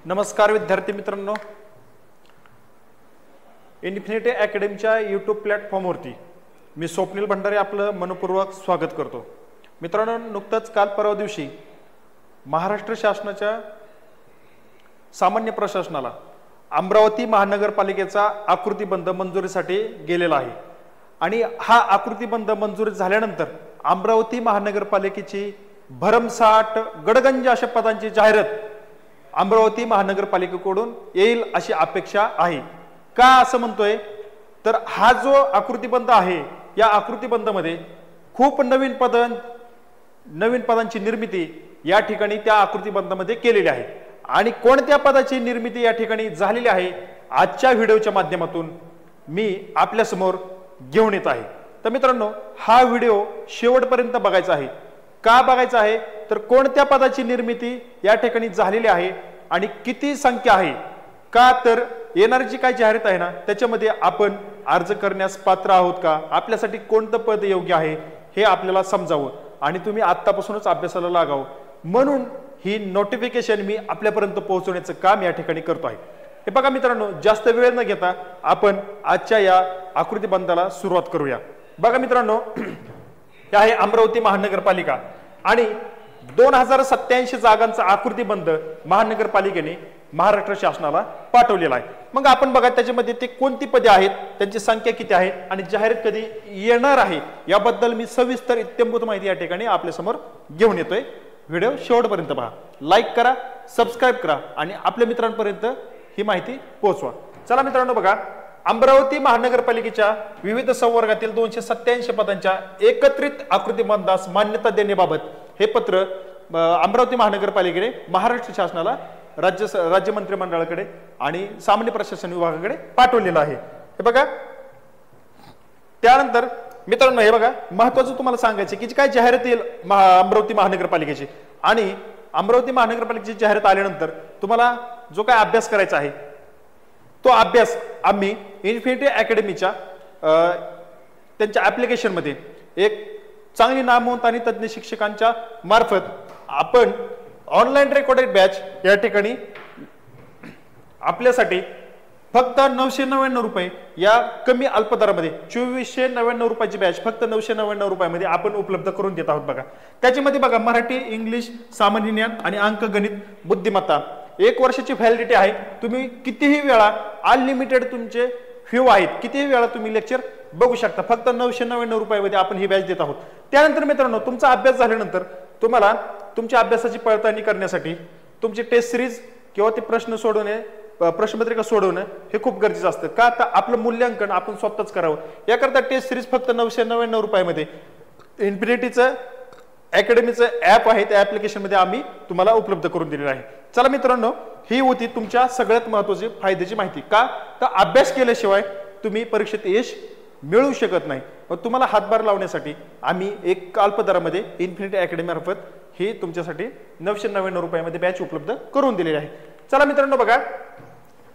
नमस्कार विद्यार्थी मित्रांनो, इन्फिनिटी अकॅडमीच्या यूट्यूब प्लॅटफॉर्मवरती मी स्वप्नील भंडारे आपलं मनपूर्वक स्वागत करतो। मित्रांनो, नुकतंच काल परवा दिवशी महाराष्ट्र शासनाच्या सामान्य प्रशासनाला अमरावती महानगरपालिकेचा आकृतिबंध मंजुरीसाठी गेलेला आहे आणि हा आकृतिबंध मंजूर झाल्यानंतर अमरावती महानगरपालिकेची भरमसाठ गडगंज अशा पदांची जाहिरात अमरावती महानगरपालिकेकडून येईल अशी अपेक्षा आहे। का असं म्हणतोय तर हा जो आकृतिबंध आहे या आकृतिबंधामध्ये खूप नवीन पदांची निर्मिती या ठिकाणी त्या आकृतिबंधामध्ये केलेली आहे आणि कोणत्या पदाची निर्मिती या ठिकाणी झालेली आहे आजच्या व्हिडिओच्या माध्यमातून मी आपल्या समोर घेऊन येत आहे। तर मित्रांनो, हा व्हिडिओ शेवटपर्यंत बघायचा आहे। का बघायचा आहे तर कोणत्या पदाची निर्मिती या ठिकाणी झालेली आहे आणि किती संख्या आहे, का तर येणारी जी काय जाहिरात आहे ना त्याच्यामध्ये आपण अर्ज करण्यास पात्र आहोत का, आपल्यासाठी कोणतं पद योग्य आहे हे आपल्याला समजावं आणि तुम्ही आत्तापासूनच अभ्यासाला लागावं म्हणून ही नोटिफिकेशन मी आपल्यापर्यंत पोहोचवण्याचं काम या ठिकाणी करतो आहे। हे बघा मित्रांनो, जास्त वेळ न घेता आपण आजच्या या आकृतिबंधाला सुरुवात करूया। बघा मित्रांनो, हे आहे अमरावती महानगरपालिका आणि 2087 जागांचा आकृतिबंध महानगरपालिकेने महाराष्ट्र शासनाला पाठवलेला आहे। मग आपण बघा त्याच्यामध्ये ते कोणती पदे आहेत, त्यांची संख्या किती आहे आणि जाहिरात कधी येणार आहे याबद्दल मी सविस्तर इत्थंभूत माहिती या ठिकाणी आपल्या समोर घेऊन येतोय। व्हिडिओ शेवटपर्यंत पहा, लाईक करा, सबस्क्राईब करा आणि आपल्या मित्रांपर्यंत ही माहिती पोहोचवा। चला मित्रांनो, बघा अमरावती महानगरपालिकेच्या विविध संवर्गातील 287 पदांच्या एकत्रित आकृतिबंधास मान्यता देण्याबाबत हे पत्र अमरावती महानगरपालिकेने महाराष्ट्र शासनाला राज्य मंत्रिमंडळाकडे आणि सामान्य प्रशासन विभागाकडे पाठवलेलं आहे। हे बघा, त्यानंतर मित्रांनो हे बघा महत्त्वाचं तुम्हाला सांगायचं की काय जाहिरात येईल अमरावती महानगरपालिकेची आणि अमरावती महानगरपालिकेची जाहिरात आल्यानंतर तुम्हाला जो काय अभ्यास करायचा आहे तो अभ्यास आम्ही इन्फिनिटी अकॅडमीच्या त्यांच्या ऍप्लिकेशन मध्ये एक चांगली नामवंत आणि तज्ञ शिक्षकांच्या मार्फत आपण ऑनलाईन रेकॉर्डेड बॅच या ठिकाणी आपल्यासाठी फक्त 999 रुपये या कमी अल्पदरामध्ये 2499 रुपयाची बॅच फक्त 999 रुपयामध्ये आपण उपलब्ध करून देत आहोत। बघा त्याच्यामध्ये बघा मराठी, इंग्लिश, सामान्य ज्ञान आणि अंकगणित, बुद्धिमत्ता 1 वर्षाची व्हॅलिडिटी आहे। तुम्ही कितीही वेळा अनलिमिटेड तुमचे फ्यू आहेत, कितीही वेळा तुम्ही लेक्चर बघू शकता। फक्त 999 रुपयामध्ये आपण ही बॅच देत आहोत। त्यानंतर मित्रांनो, तुमचा अभ्यास झाल्यानंतर तुम्हाला तुमच्या अभ्यासाची पडताळणी करण्यासाठी तुमची टेस्ट सिरीज किंवा ते प्रश्न सोडवणे, प्रश्नपत्रिका सोडवणं हे खूप गरजेचं असतं। का तर आपलं मूल्यांकन आपण स्वतःच करावं याकरता टेस्ट सिरीज फक्त 999 रुपयामध्ये इन्फिनिटीचं अकॅडमीचं ऍप आहे त्या ऍप्लिकेशन मध्ये आम्ही तुम्हाला उपलब्ध करून दिलेलं आहे। चला मित्रांनो, ही होती तुमच्या सगळ्यात महत्त्वाची फायद्याची माहिती। का तर अभ्यास केल्याशिवाय तुम्ही परीक्षेत यश मिळवू शकत नाही। तुम्हाला हातभार लावण्यासाठी आम्ही एक अल्पदरामध्ये इन्फिनिटी अकॅडमी मार्फत ही तुमच्यासाठी 999 रुपयामध्ये बॅच उपलब्ध करून दिलेली आहे। चला मित्रांनो, बघा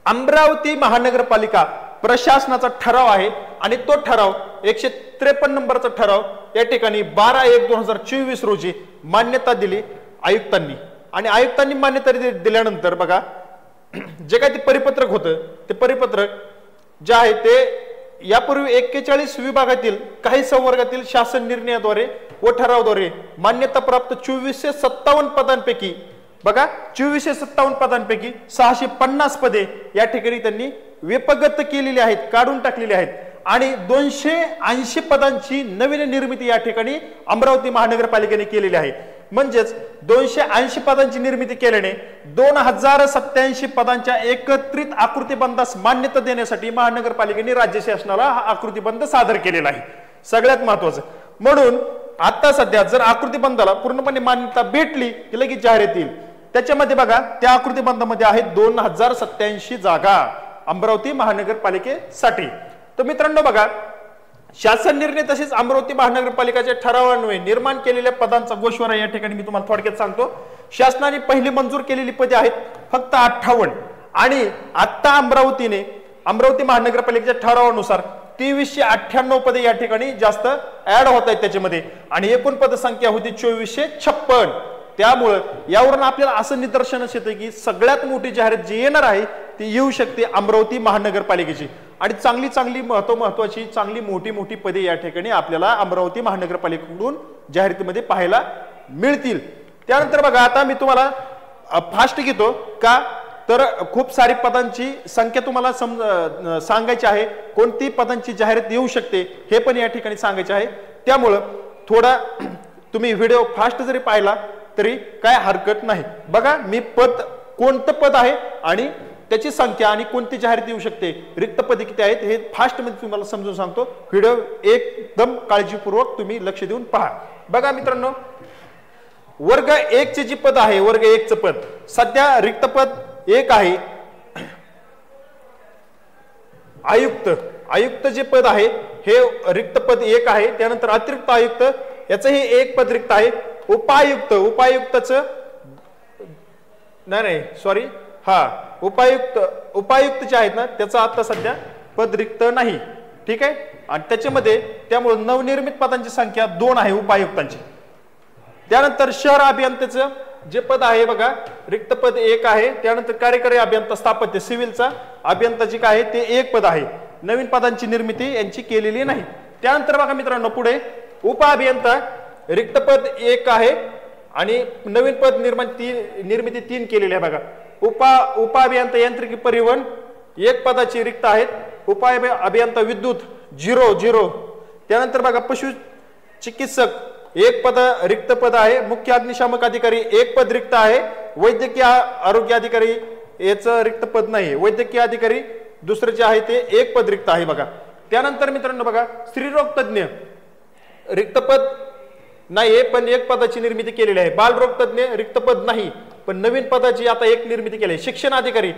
अमरावती महानगरपालिका प्रशासनाचा ठराव आहे आणि तो ठराव 153 नंबरचा ठराव या ठिकाणी 12/1/2024 रोजी मान्यता दिली आयुक्तांनी आणि आयुक्तांनी मान्यता दिल्यानंतर बघा जे काही ते परिपत्रक होतं ते परिपत्रक जे आहे ते यापूर्वी 41 विभागातील काही संवर्गातील शासन निर्णयाद्वारे व ठरावाद्वारे मान्यता प्राप्त 2457 पदांपैकी बघा 2457 पदांपैकी 650 पदे या ठिकाणी त्यांनी विपगत केलेली आहेत, काढून टाकलेली आहेत आणि 280 पदांची नवीन निर्मिती या ठिकाणी अमरावती महानगरपालिकेने केलेली आहे। म्हणजेच 280 पदांची निर्मिती केल्याने 2087 पदांच्या एकत्रित आकृतिबंधास मान्यता देण्यासाठी महानगरपालिकेने राज्य शासनाला हा आकृतिबंध सादर केलेला आहे। सगळ्यात महत्त्वाचं म्हणून आता सध्या जर आकृतिबंधाला पूर्णपणे मान्यता भेटली की लगेच जाहिरात येईल। त्याच्यामध्ये बघा त्या आकृतिबंधामध्ये आहेत 2087 जागा अमरावती महानगरपालिकेसाठी। तर मित्रांनो बघा, शासन निर्णय तसेच अमरावती महानगरपालिकेच्या ठरावान्वये निर्माण केलेल्या पदांचा गोषवारा या ठिकाणी मी तुम्हाला थोडक्यात सांगतो। शासनाने पहिली मंजूर केलेली पदे आहेत फक्त 58 आणि आता अमरावती महानगरपालिकेच्या ठरावानुसार 2398 पदे या ठिकाणी जास्त ऍड होत आहेत त्याच्यामध्ये आणि एकूण पदसंख्या होती 2456। त्यामुळं यावरून आपल्याला असं निदर्शनास येतं की सगळ्यात मोठी जाहिरात जी येणार आहे ती येऊ शकते अमरावती महानगरपालिकेची आणि चांगली चांगली महत्वाची चांगली मोठी मोठी पदे या ठिकाणी आपल्याला अमरावती महानगरपालिकेकडून जाहिरातीमध्ये पाहायला मिळतील। त्यानंतर बघा आता मी तुम्हाला फास्ट घेतो का तर खूप सारी पदांची संख्या तुम्हाला सांगायची आहे, कोणती पदांची जाहिरात येऊ शकते हे पण या ठिकाणी सांगायचे आहे। त्यामुळं थोडा तुम्ही व्हिडिओ फास्ट जरी पाहिला तरी काय हरकत नाही। बघा मी पद कोणतं पद आहे आणि त्याची संख्या आणि कोणती जाहिरात येऊ शकते, रिक्त पदे किती आहेत हे फास्ट मध्ये तुम्हाला समजून सांगतो। व्हिडिओ एकदम काळजीपूर्वक तुम्ही लक्ष देऊन पहा। बघा मित्रांनो, वर्ग 1 चे जी पद आहे, वर्ग 1 चं पद सध्या रिक्त पद 1 आहे। आयुक्त जे पद आहे हे रिक्त पद 1 आहे। त्यानंतर अतिरिक्त आयुक्त याचंही 1 पद रिक्त आहे। उपायुक्तचं नाही सॉरी उपायुक्त जे आहेत ना त्याचं आता सध्या पद रिक्त नाही, ठीक आहे। आणि त्याच्यामध्ये त्यामुळे नवनिर्मित पदांची संख्या 2 आहे उपायुक्तांची। त्यानंतर शहर अभियंत्याचं जे पद आहे बघा रिक्त पद 1 आहे। त्यानंतर कार्यकारी अभियंता स्थापत्य सिव्हिलचा अभियंता जे काय आहे ते 1 पद आहे। नवीन पदांची निर्मिती यांची केलेली नाही। त्यानंतर बघा मित्रांनो पुढे उपअभियंता रिक्त पद 1 आहे आणि नवीन पद निर्मिती 3 केलेली आहे बघा। उपअभियंता यांत्रिकी परिवहन 1 पदाची रिक्त आहेत। उपअभियंता विद्युत 0 त्यानंतर बघा पशु चिकित्सक 1 पद रिक्त पद आहे। मुख्य अग्निशामक अधिकारी 1 पद रिक्त आहे। वैद्यकीय आरोग्य अधिकारी याचं रिक्त पद नाही। वैद्यकीय अधिकारी दुसरं जे आहे ते 1 पद रिक्त आहे बघा। त्यानंतर मित्रांनो बघा स्त्रीरोग तज्ञ रिक्त पद नाही पण 1 पदाची निर्मिती केलेली आहे। बालरोग तज्ञ रिक्त पद नाही पण नवीन पदाची आता 1 निर्मिती केली आहे। शिक्षण अधिकारी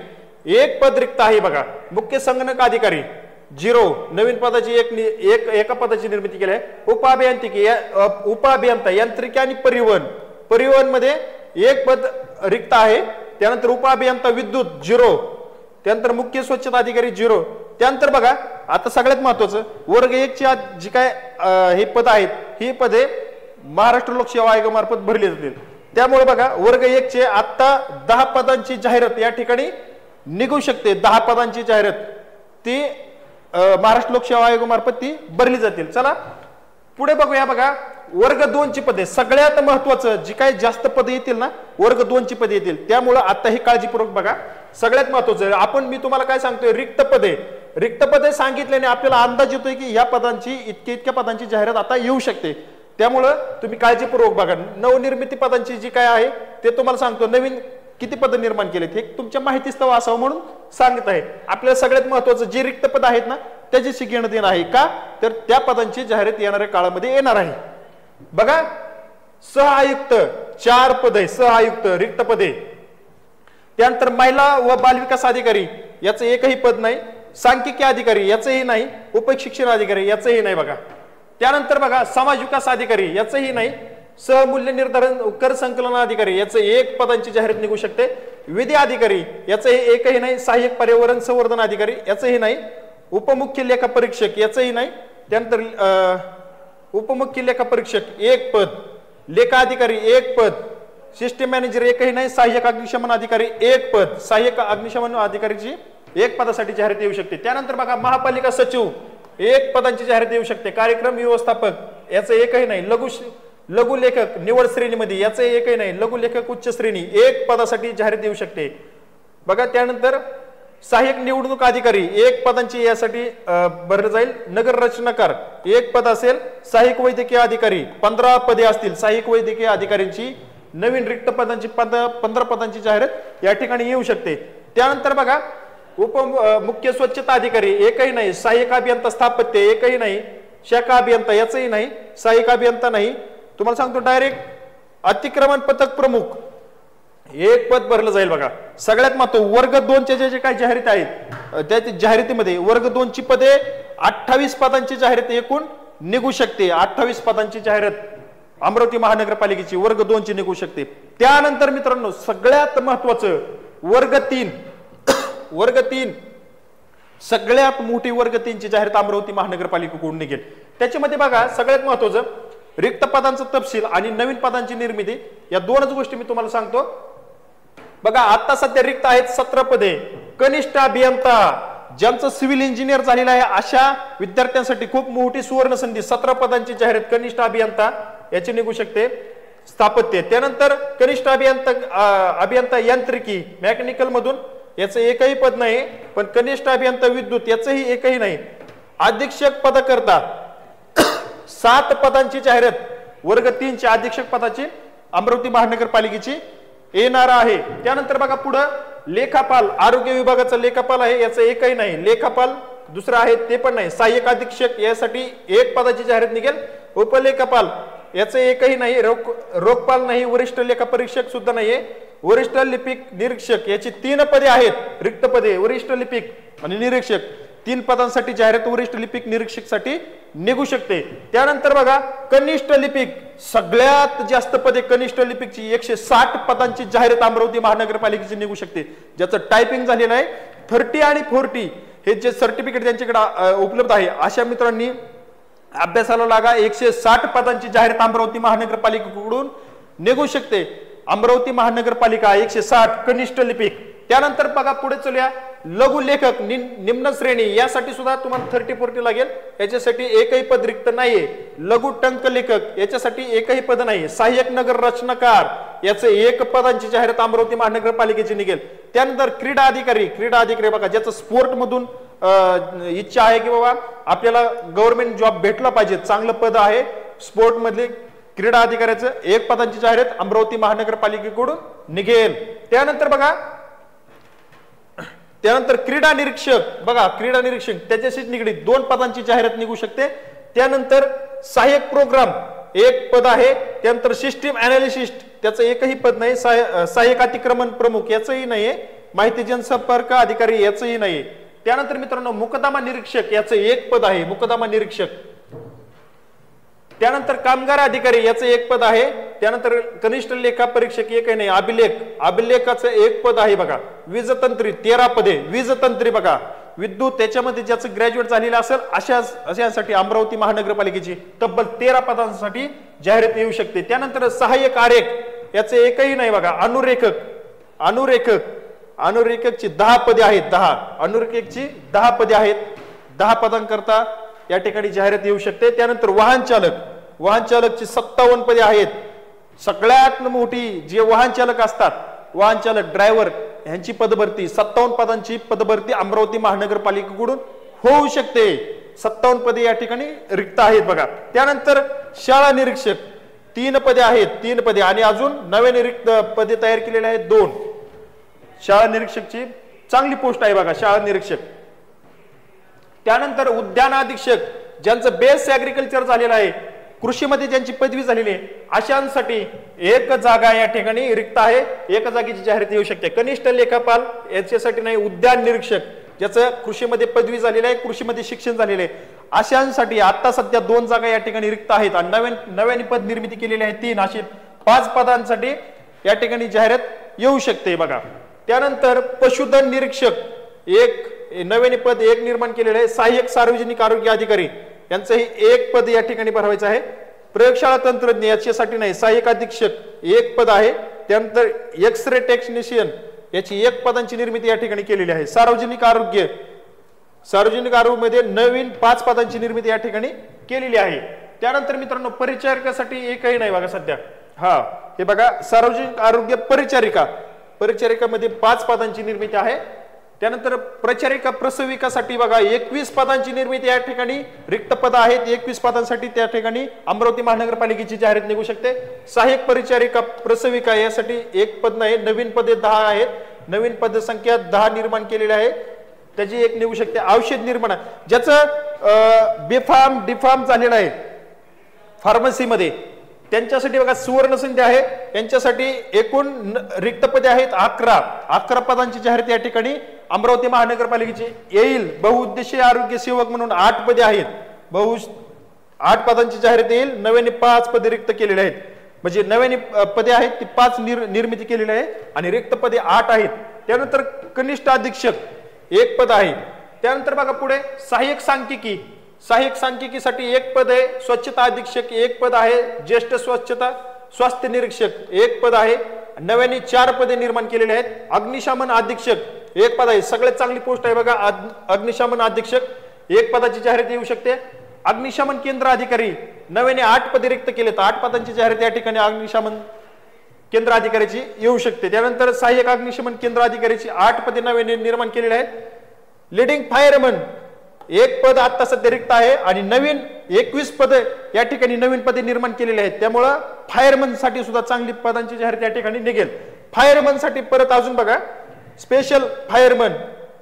1 पद रिक्त आहे बघा। मुख्य संगणक अधिकारी 0 नवीन पदाची एका पदाची निर्मिती केली आहे। उपअभियंता यांत्रिकी आणि परिवहन मध्ये 1 पद रिक्त आहे। त्यानंतर उपअभियंता विद्युत 0 त्यानंतर मुख्य स्वच्छता अधिकारी 0 त्यानंतर बघा आता सगळ्यात महत्वाचं वर्ग 1 ची जी काय हे पद आहेत ही पदे महाराष्ट्र लोकसेवा आयोगामार्फत भरली जातील। त्यामुळे बघा वर्ग 1 चे आता 10 पदांची जाहिरात या ठिकाणी निघू शकते। 10 पदांची जाहिरात ती महाराष्ट्र लोकसेवा आयोगामार्फत ती भरली जातील। चला पुढे बघूया बघा वर्ग 2 ची पदे सगळ्यात महत्वाचं जी काही जास्त पदे येतील ना वर्ग 2 ची पदे येतील। त्यामुळे आता ही काळजीपूर्वक बघा सगळ्यात महत्वाचं मी तुम्हाला काय सांगतोय रिक्त पदे सांगितल्याने आपल्याला अंदाज येतोय की या पदांची इतक्या पदांची जाहिरात आता येऊ शकते। त्यामुळे तुम्ही काळजीपूर्वक बघा नवनिर्मिती पदांची जी काय आहे ते तुम्हाला सांगतो। नवीन किती पद निर्माण केलेत हे तुमच्या माहितीस्तव असावं म्हणून सांगत आहे। आपल्याला सगळ्यात महत्वाचं जे रिक्त पद आहेत ना त्याची घेणं देणं आहे का तर त्या पदांची जाहिरात येणाऱ्या काळामध्ये येणार आहे। बघा सहआयुक्त 4 पद आहे, सहआयुक्त रिक्त पदे। त्यानंतर महिला व बालविकास अधिकारी याचं एकही पद नाही। सांख्यिकी अधिकारी याचंही नाही। उपशिक्षण अधिकारी याचंही नाही बघा। त्यानंतर बघा समाज विकास अधिकारी याचंही नाही। सहमूल्य निर्धारण कर संकलन अधिकारी याचं 1 पदांची जाहिरात निघू शकते। विधी अधिकारी याचं एकही नाही। सहाय्यक पर्यावरण संवर्धन अधिकारी याचंही नाही। उपमुख्य लेखा परीक्षक याचंही नाही। त्यानंतर उपमुख्य लेखा परीक्षक 1 पद, लेखा अधिकारी 1 पद, सिस्टीम मॅनेजर एकही नाही। सहाय्यक अग्निशमन अधिकारी 1 पद, सहाय्यक अग्निशमन अधिकारीची 1 पदासाठी जाहिरात येऊ शकते। त्यानंतर बघा महापालिका सचिव 1 पदांची जाहिरात येऊ शकते। कार्यक्रम व्यवस्थापक याचं एकही नाही। लघु लेखक निवड श्रेणीमध्ये याचं एकही नाही। लघु लेखक उच्च श्रेणी 1 पदासाठी जाहिरात येऊ शकते बघा। त्यानंतर सहाय्यक निवडणूक अधिकारी 1 पदांची यासाठी भरलं जाईल। नगर रचनाकार 1 पद असेल। सहाय्यक वैद्यकीय अधिकारी 15 पदे असतील। सहाय्यक वैद्यकीय अधिकाऱ्यांची नवीन रिक्त पदांची 15 पदांची जाहिरात या ठिकाणी येऊ शकते। त्यानंतर बघा मुख्य स्वच्छता अधिकारी एकही नाही। सहाय्यक अभियंता स्थापत्य एकही नाही। शाखा अभियंता याचंही नाही। सहाय्यक अभियंता नाही। तुम्हाला सांगतो डायरेक्ट अतिक्रमण पथक प्रमुख 1 पद भरलं जाईल बघा। सगळ्यात महत्त्वाचं वर्ग 2 चे जे काही जाहिरात आहेत त्या जाहिरातीमध्ये वर्ग 2 ची पदे 28 पदांची जाहिरात एकूण निघू शकते। 28 पदांची जाहिरात अमरावती महानगरपालिकेची वर्ग 2 ची निघू शकते। त्यानंतर मित्रांनो सगळ्यात महत्त्वाचं वर्ग 3 सगळ्यात मोठी वर्ग 3 ची जाहिरात अमरावती महानगरपालिकेकडून निघेल। त्याच्यामध्ये बघा सगळ्यात महत्त्वाचं रिक्त पदांचा तपशील आणि नवीन पदांची निर्मिती या दोनच गोष्टी मी तुम्हाला सांगतो। बघा आता सध्या रिक्त आहेत 17 पदे। कनिष्ठ अभियंता ज्यांचं सिव्हिल इंजिनियर झालेलं आहे अशा विद्यार्थ्यांसाठी खूप मोठी सुवर्ण संधी, 17 पदांची जाहिरात कनिष्ठ अभियंता याची निघू शकते। स्थापत्य, त्यानंतर कनिष्ठ अभियंता यांत्रिकी मेकॅनिकल मधून याचं एकही पद नाही, पण कनिष्ठ अभियंता विद्युत याचंही एकही नाही। अधीक्षक पदकरता 7 पदांची जाहिरात वर्ग 3 च्या अधीक्षक पदाची अमरावती महानगरपालिकेची येणार आहे। त्यानंतर बघा पुढे लेखापाल, आरोग्य विभागाचा लेखापाल आहे याचं एकही नाही। लेखापाल दुसरा आहे ते पण नाही। सहाय्यक अधीक्षक यासाठी 1 पदाची जाहिरात निघेल। उपलेखापाल याचं एकही नाही। रोखपाल नाही। वरिष्ठ लेखा परीक्षक सुद्धा नाहीये। वरिष्ठ लिपिक निरीक्षक याची 3 पदे आहेत रिक्त पदे। वरिष्ठ लिपिक आणि निरीक्षक 3 पदांसाठी जाहिरात वरिष्ठ लिपिक निरीक्षक साठी निघू शकते। त्यानंतर बघा कनिष्ठ लिपिक, सगळ्यात जास्त पदे कनिष्ठ लिपिकची 160 पदांची जाहिरात अमरावती महानगरपालिकेची निघू शकते, ज्याचं टायपिंग झालेलं आहे। 30 आणि 40 हे जे सर्टिफिकेट त्यांच्याकडे उपलब्ध आहे अशा मित्रांनी अभ्यासाला लागा। 160 पदांची जाहिरात अमरावती महानगरपालिकेकडून निघू शकते। अमरावती महानगरपालिका 160 कनिष्ठ लिपिक। त्यानंतर बघा पुढे चलूया लघु लेखक निम्न श्रेणी यासाठी सुद्धा तुम्हाला 30-40 लागेल, याच्यासाठी एकही पद रिक्त नाहीये। लघु टंक लेखक याच्यासाठी एकही पद नाही। सहाय्यक नगर रचनाकार याचं 1 पदांची जाहिरात अमरावती महानगरपालिकेची निघेल। त्यानंतर क्रीडा अधिकारी बघा ज्याचं स्पोर्ट मधून इच्छा आहे की बाबा आपल्याला गव्हर्नमेंट जॉब भेटला पाहिजे, चांगलं पद आहे स्पोर्ट मधले, क्रीडा अधिकाऱ्याचं 1 पदांची जाहिरात अमरावती महानगरपालिकेकडून निघेल। त्यानंतर क्रीडा निरीक्षक बघा, क्रीडा निरीक्षक त्याच्याशीच निगडीत 2 पदांची जाहिरात निघू शकते। त्यानंतर सहाय्यक प्रोग्राम 1 पद आहे। त्यानंतर सिस्टीम अनालिसिस्ट त्याचं एकही पद नाही। सहाय्यक अतिक्रमण प्रमुख याचंही नाहीये। माहिती जनसंपर्क अधिकारी याचंही नाहीये। त्यानंतर मित्रांनो मुकदमा निरीक्षक याचं 1 पद आहे, मुकदमा निरीक्षक। त्यानंतर कामगार अधिकारी याचं 1 पद आहे। त्यानंतर कनिष्ठ लेखा परीक्षक एकही नाही। अभिलेखाचं 1 पद आहे बघा। वीजतंत्री 13 पदे। वीजतंत्री बघा विद्युत त्याच्यामध्ये ज्याचं ग्रॅज्युएट झालेलं असेल अशासाठी अमरावती महानगरपालिकेची तब्बल 13 पदांसाठी जाहिरात येऊ शकते। त्यानंतर सहाय्यक आरेख याचं एकही नाही बघा। अनुरेखकची 10 पदे आहेत। 10 अनुरेखकची 10 पदे आहेत। 10 पदांकरता या ठिकाणी जाहिरात येऊ शकते। त्यानंतर वाहन चालकची 57 पदे आहेत। सगळ्यात मोठी जे वाहन चालक असतात, वाहन चालक ड्रायव्हर यांची पदभरती 57 पदांची पदभरती अमरावती महानगरपालिकेकडून होऊ शकते। 57 पदे या ठिकाणी रिक्त आहेत बघा। त्यानंतर शाळा निरीक्षक 3 पदे आहेत, 3 पदे आणि अजून नव्याने रिक्त पदे तयार केलेले आहेत 2। शाळा निरीक्षकची चांगली पोस्ट आहे बघा, शाळा निरीक्षक। त्यानंतर उद्यान अधीक्षक ज्यांचं बेस ऍग्रिकल्चर झालेलं आहे, कृषीमध्ये ज्यांची पदवी झालेली आहे अशांसाठी 1 जागा या ठिकाणी रिक्त आहे। 1 जागेची जाहिरात येऊ शकते। कनिष्ठ लेखापाल याच्यासाठी नाही। उद्यान निरीक्षक ज्याचं कृषीमध्ये पदवी झालेली आहे, कृषीमध्ये शिक्षण झालेलं आहे अशांसाठी आता सध्या 2 जागा या ठिकाणी रिक्त आहेत आणि नव्याने पद निर्मिती केलेली आहे 3। अशी 5 पदांसाठी या ठिकाणी जाहिरात येऊ शकते बघा। त्यानंतर पशुधन निरीक्षक 1 नव्याने पद 1 निर्माण केलेलं आहे। सहाय्यक सार्वजनिक आरोग्य अधिकारी यांचंही 1 पद या ठिकाणी भरवायचं आहे। प्रयोगशाळा तंत्रज्ञ याच्यासाठी नाही। सहाय्यक अधीक्षक 1 पद आहे। त्यानंतर एक्स-रे टेक्निशियन याची 1 पदांची निर्मिती या ठिकाणी केलेली आहे। सार्वजनिक आरोग्यमध्ये नवीन 5 पदांची निर्मिती या ठिकाणी केलेली आहे। त्यानंतर मित्रांनो परिचारिकासाठी एकही नाही बघा सध्या। हे बघा सार्वजनिक आरोग्य परिचारिकामध्ये 5 पदांची निर्मिती आहे। त्यानंतर प्रचारिका प्रसविकासाठी बघा 21 पदांची निर्मिती या ठिकाणी रिक्त पद आहेत। 21 पदांसाठी त्या ठिकाणी अमरावती महानगरपालिकेची जाहिरात निघू शकते। सहाय्यक परिचारिका प्रसविका यासाठी 1 पद नाही, नवीन पदे 10 आहेत। नवीन पद संख्या 10 निर्माण केलेली आहे, त्याची 1 निघू शकते। औषध निर्माण ज्याचं डिफार्म झालेलं आहे फार्मसीमध्ये त्यांच्यासाठी बघा सुवर्ण संधी आहे। यांच्यासाठी एकूण रिक्त पदे आहेत 11 पदांची जाहिरात या ठिकाणी अमरावती महानगरपालिकेची येईल। बहुउद्देशीय आरोग्य सेवक म्हणून 8 पदे आहेत। 8 पदांची जाहिरात येईल। नव्याने 5 पदे रिक्त केलेले आहेत, म्हणजे नव्याने पदे आहेत ती 5 निर्मिती केलेली आहे आणि रिक्त पदे 8 आहेत। त्यानंतर कनिष्ठ अधीक्षक 1 पद आहे। त्यानंतर बघा पुढे सहाय्यक सांख्यिकी सहाय्यक सांख्यिकीसाठी एक पद आहे, स्वच्छता अधीक्षक एक पद आहे, ज्येष्ठ स्वच्छता स्वास्थ्य निरीक्षक एक पद आहे, नव्याने 4 पदे निर्माण केलेले आहेत, अग्निशमन अधीक्षक एक पद आहे, सगळ्यात चांगली पोस्ट आहे बघा अग्निशमन अधीक्षक एक पदाची जाहिरात येऊ शकते, अग्निशमन केंद्र अधिकारी नव्याने 8 पदे रिक्त केलेत, 8 पदांची जाहिरात या ठिकाणी अग्निशमन केंद्र अधिकाऱ्याची येऊ शकते। त्यानंतर सहाय्यक अग्निशमन केंद्र अधिकाऱ्याची 8 पदे नव्याने निर्माण केलेली आहेत, लिडिंग फायरमन एक पद आता सध्या रिक्त आहे आणि नवीन 21 पद या ठिकाणी नवीन पदे निर्माण केलेली आहेत, त्यामुळं फायरमन साठी सुद्धा चांगली पदांची जाहिरात या ठिकाणी निघेल। फायरमन साठी परत अजून बघा स्पेशल फायरमन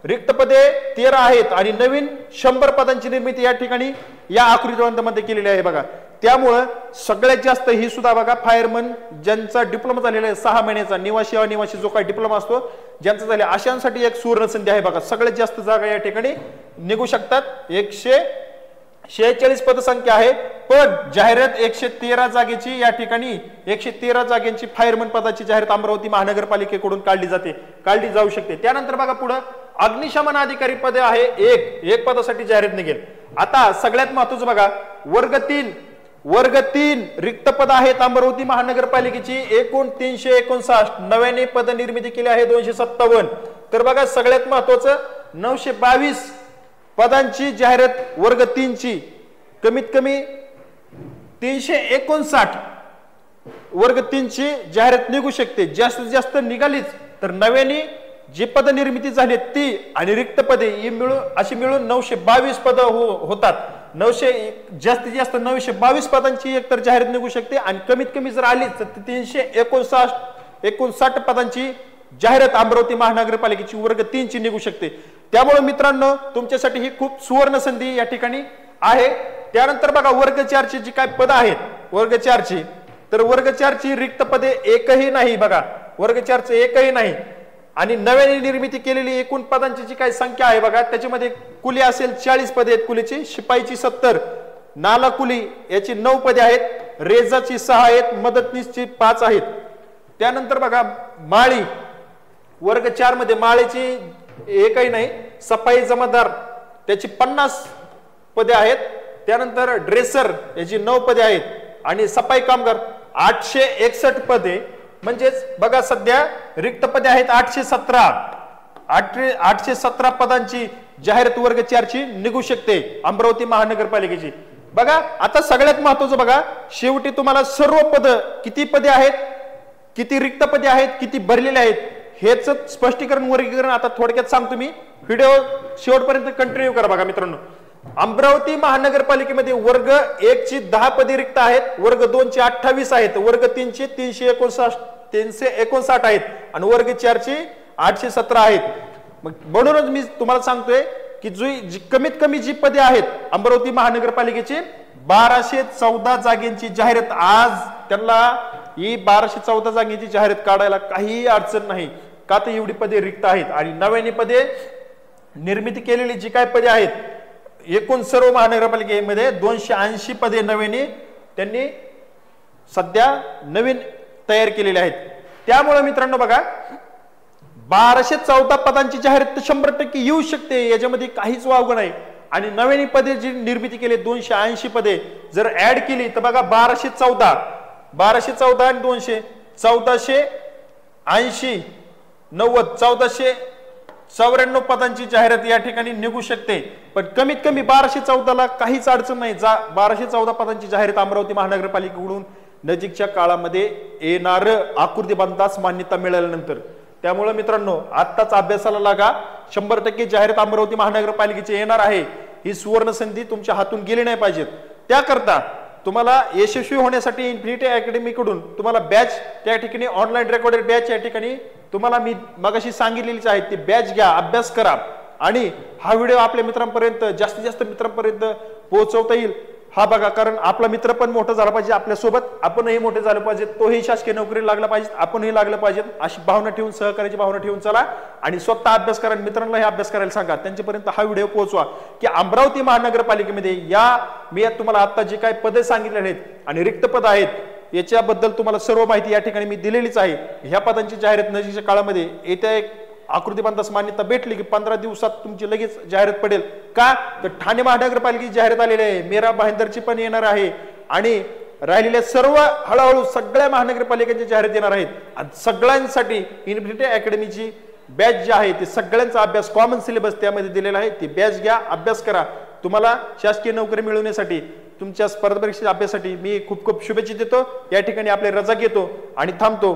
रिक्त पदे 13 आहेत आणि नवीन 100 पदांची निर्मिती या ठिकाणी या आकृतीमध्ये केलेली आहे बघा। त्यामुळं सगळ्यात जास्त ही सुद्धा बघा फायरमन ज्यांचा डिप्लोमा झालेला आहे 6 महिन्याचा निवासी अनिवासी जो काही डिप्लोमा असतो ज्यांचा झाले अशांसाठी एक सुवर्ण संधी आहे बघा। सगळ्यात जास्त जागा या ठिकाणी निघू शकतात, 146 पदसंख्या आहे, पण जाहिरात 113 जागेची या ठिकाणी 113 जागेची फायरमन पदाची जाहिरात अमरावती महानगरपालिकेकडून काढली जाऊ शकते। त्यानंतर बघा पुढे अग्निशमन अधिकारी पदे आहे एक पदासाठी जाहिरात निघेल। आता सगळ्यात महत्त्वाचं बघा वर्ग 3 रिक्त पद आहेत अमरावती महानगरपालिकेची एकूण 359, नव्याने पद निर्मिती केली आहे 257। तर बघा सगळ्यात महत्त्वाचं 922 पदांची जाहिरात वर्ग 3 ची कमीत कमी 359 वर्ग 3 ची जाहिरात निघू शकते, जास्तीत जास्त निघालीच तर नव्याने जी पद निर्मिती झाली ती आणि रिक्त पदे मिळून 922 पद होतात। जास्तीत जास्त 922 पदांची एकतर जाहिरात निघू शकते आणि कमीत कमी जर आली तर 359 पदांची जाहिरात अमरावती महानगरपालिकेची वर्ग 3 ची निघू शकते। त्यामुळे मित्रांनो तुमच्यासाठी ही खूप सुवर्ण संधी या ठिकाणी आहे। त्यानंतर बघा वर्ग 4 ची जी काय पद आहेत वर्ग 4 ची, तर वर्ग 4 ची रिक्त पदे एकही नाही बघा, वर्ग 4 चे एकही नाही आणि नव्याने निर्मिती केलेली एकूण पदांची जी काही संख्या आहे बघा त्याच्यामध्ये कुली असेल 40 पदे आहेत कुलीची, शिपाईची 70, नाला कुली याची 9 पदे आहेत, रेजाची 6 आहेत, मदतनीसची 5 आहेत। त्यानंतर बघा माळी वर्ग 4 मध्ये माळीची एकही नाही, सफाई जमादार त्याची 50 पदे आहेत, त्यानंतर ड्रेसर याची 9 पदे आहेत आणि सफाई कामगार 861 पदे, म्हणजेच बघा सध्या रिक्त पदे आहेत 817 पदांची जाहिरात वर्ग 4 ची निघू शकते अमरावती महानगरपालिकेची। बघा आता सगळ्यात महत्त्वाचं बघा शेवटी तुम्हाला सर्व पद किती पदे आहेत, किती रिक्त पदे आहेत, किती भरलेले आहेत हेच स्पष्टीकरण वर्गीकरण आता थोडक्यात सांगतो मी, व्हिडिओ शेवटपर्यंत कंटिन्यू करा बघा मित्रांनो। अमरावती महानगरपालिकेमध्ये वर्ग 1 ची 10 पदे रिक्त आहेत, वर्ग 2 ची 28 आहेत, वर्ग 3 ची 359 आहेत आणि वर्ग 4 ची 817 आहेत। मग म्हणूनच मी तुम्हाला सांगतोय की जी कमीत कमी जी पदे आहेत अमरावती महानगरपालिकेची 1214 जागेची जाहिरात आज त्यांना ही 1214 जागेची जाहिरात काढायला काही अडचण नाही का, तर एवढी पदे रिक्त आहेत आणि नव्याने पदे निर्मिती केलेली जी काय पदे आहेत एकूण सर्व महानगरपालिकेमध्ये 280 पदे नव्याने त्यांनी सध्या नवीन तयार केलेले आहेत। त्यामुळे मित्रांनो बघा 1214 पदांची जाहिरात 100% येऊ शकते, याच्यामध्ये काहीच वावग नाही आणि नव्याने पदे जी निर्मिती केली 280 पदे जर ऍड केली तर बघा 1214 आणि 200 1480 90 1494 पदांची जाहिरात या ठिकाणी निघू शकते, पण कमीत कमी 1214 ला काहीच अडचण नाही। 1214 पदांची जाहिरात अमरावती महानगरपालिकेकडून नजीकच्या काळामध्ये येणार आकृतीबंधास मान्यता मिळाल्यानंतर। त्यामुळे मित्रांनो आत्ताच अभ्यासाला लागा, 100% जाहिरात अमरावती महानगरपालिकेची येणार आहे, ही सुवर्ण संधी तुमच्या हातून गेली नाही पाहिजेत। त्याकरता तुम्हाला यशस्वी होण्यासाठी इन्फिनिटी अकॅडमी कडून तुम्हाला बॅच त्या ठिकाणी ऑनलाईन रेकॉर्डेड बॅच या ठिकाणी तुम्हाला मी मगाशी सांगितलेलीच आहे, ती बॅच घ्या, अभ्यास करा आणि हा व्हिडिओ आपल्या मित्रांपर्यंत जास्तीत जास्त मित्रांपर्यंत पोहोचवता येईल हा बघा, कारण आपला मित्र पण मोठा झाला पाहिजे, आपल्यासोबत आपणही मोठे झाले पाहिजे, तोही शासकीय नोकरी लागला पाहिजे, आपणही लागलं पाहिजे, अशी भावना ठेवून सहकार्याची भावना ठेवून चला आणि स्वतः अभ्यास करा, मित्रांनाही अभ्यास करायला सांगा, त्यांच्यापर्यंत हा व्हिडिओ पोहोचवा की अमरावती महानगरपालिकेमध्ये मी तुम्हाला आता जे काही पदे सांगितलेले आहेत आणि रिक्त पद आहेत याच्याबद्दल तुम्हाला सर्व माहिती या ठिकाणी मी दिलेलीच आहे। ह्या पदांची जाहिरात नजीकच्या काळामध्ये येत्या आकृती बांधास मान्यता भेटली की 15 दिवसात तुमची लगेच जाहिरात पडेल का तर ठाणे महानगरपालिकेची जाहिरात आलेली आहे, मीरा भाईंदरची पण येणार आहे आणि राहिलेल्या सर्व हळूहळू सगळ्या महानगरपालिकांच्या जाहिरात येणार आहेत आणि सगळ्यांसाठी इन्फिनिटी अकॅडमीची बॅच जी आहे ती सगळ्यांचा अभ्यास कॉमन सिलेबस त्यामध्ये दिलेला आहे, ती बॅच घ्या, अभ्यास करा. तुम्हाला शासकीय नोकरी मिळवण्यासाठी तुमच्या स्पर्धा परीक्षेच्या अभ्यासासाठी मी खूप खूप शुभेच्छा देतो. या ठिकाणी आपले रजा घेतो आणि थांबतो.